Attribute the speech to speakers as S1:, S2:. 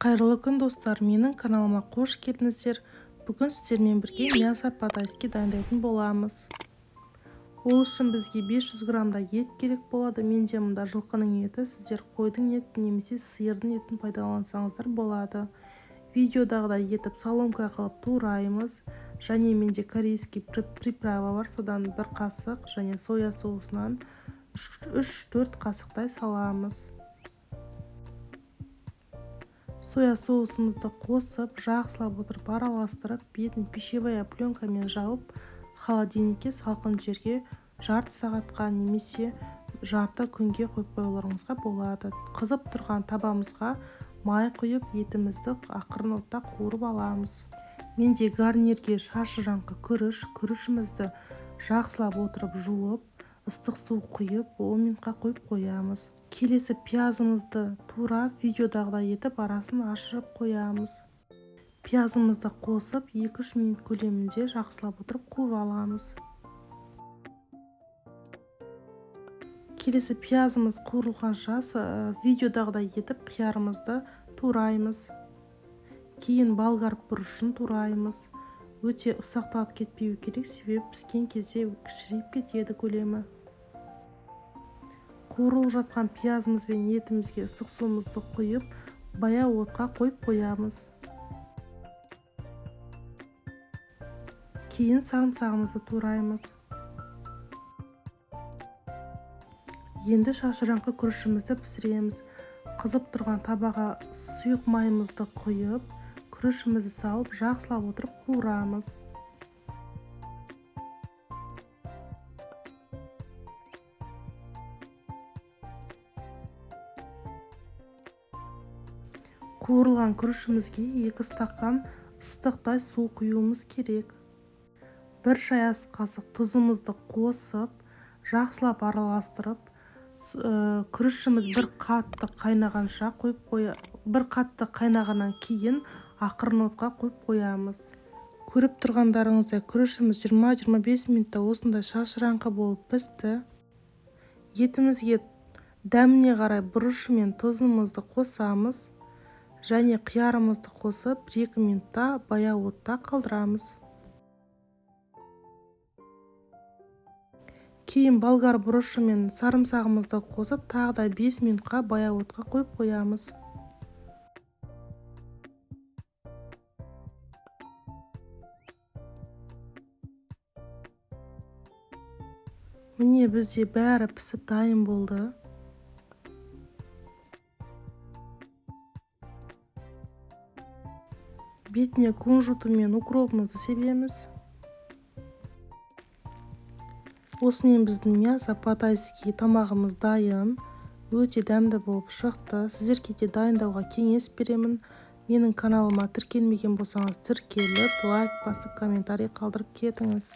S1: Қайырлы күн достар, менің каналыма қош келдіңіздер. Бүгін сіздермен бірге мясо по-тайски дайындайтын боламыз. Ол үшін бізге 500 граммдай ет керек болады. Менде мұнда жылқының еті, сіздер қойдың етін немесе сиырдың етін пайдалансаңыздар болады. Видеодағыдай етіп соломка қылып тураймыз. Және менде корейский приправа бар, содан 1 қасық және соя соусынан 3-4 қасықтай саламыз. Соя соусымызды қосып, жақсылап отырып араластырып, бетін пищевая пленкамен жауып, холодильникке салқын жерге жарты сағатқа немесе жарты күнге қойып қоюларыңызға болады. Қызып тұрған табамызға май құйып, етімізді ақырын отта қуырып аламыз. Менде гарнирге шашыраңқы күрішімізді жақсылап отырып жуып, ыстық су құйып, 10 минутқа қойып қоямыз. Келесі пиязымызды турап, видеодағыдай етіп арасын ашырып қоямыз. Пиязымызды қосып, 2-3 минут көлемінде жақсылап отырып қуырып аламыз. Келесі пиязымыз қуырылғанша видеодағыдай етіп қиярымызды тураймыз. Кейін болгар бұрышын тураймыз. Өте ұсақталып кетпеуі керек, себебі піскен кезде кішірейіп кетеді көлемі. Қуырылып жатқан пиязымыз бен етімізге ыстық суымызды құйып, баяу отқа қойып қоямыз. Кейін сарымсағымызды тураймыз. Енді шашыраңқы күрішімізді пісіреміз. Қызып тұрған табаға сұйық майымызды құйып, күрішімізді салып, жақсылап отырып қуырамыз. Қуырылған күрішімізге 2 стакан ыстықтай су құюымыз керек. 1 шай ас қасық тұзымызды қосып, жақсылап араластырып, күрішіміз бір қатты қайнағаннан кейін ақырын отқа қойып қоямыз. Көріп тұрғандарыңыздай күрішіміз 20-25 минутта осындай шашыраңқы болып пісті. Етімізге дәміне қарай бұрышы мен тұзымызды қосамыз. Және қиярымызды қосып 1-2 минутта баяу отта қалдырамыз. Кейін болгар бұрышы мен сарымсағымызды қосып, тағы 5 минутқа баяу отқа қойып қоямыз. Міне бізде бәрі пісіп дайын болды. Бетіне кунжуты мен укропымызды себеміз. Осымен біздің мясо по-тайски тамағымыз дайын. Өте дәмді болып шықты. Сіздерге де дайындауға кеңес беремін. Менің каналыма тіркелмеген болсаңыз тіркеліп, лайк басып, комментарий қалдырып кетіңіз.